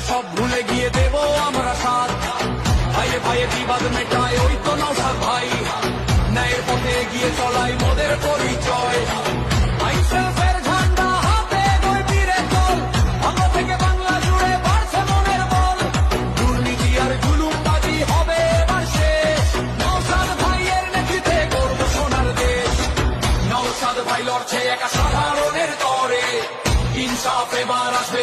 সব ভুলে গিয়ে দেব আমরা সাথ। ভাইয়ে ভাইয়ে বিবাদ মেটায় ওই তো নওশাদ ভাই, ন্যায়ের পথে এগিয়ে চলাই মোদের পরিচয়। আইনশৃঙ্খলার ঝান্ডা হাতে গই বীরে চল, বাংলা থেকে বাংলা জুড়ে বাড়ছে মনের বল। দুর্নীতি আর জুলুমবাজি হবে এবার শেষ, নওশাদ ভাইয়ের নেতৃত্বে গর্ব সোনার দেশ। নওশাদ ভাই লড়ছে একা সাধারণের তরে, ইনসাফ এবার আসবে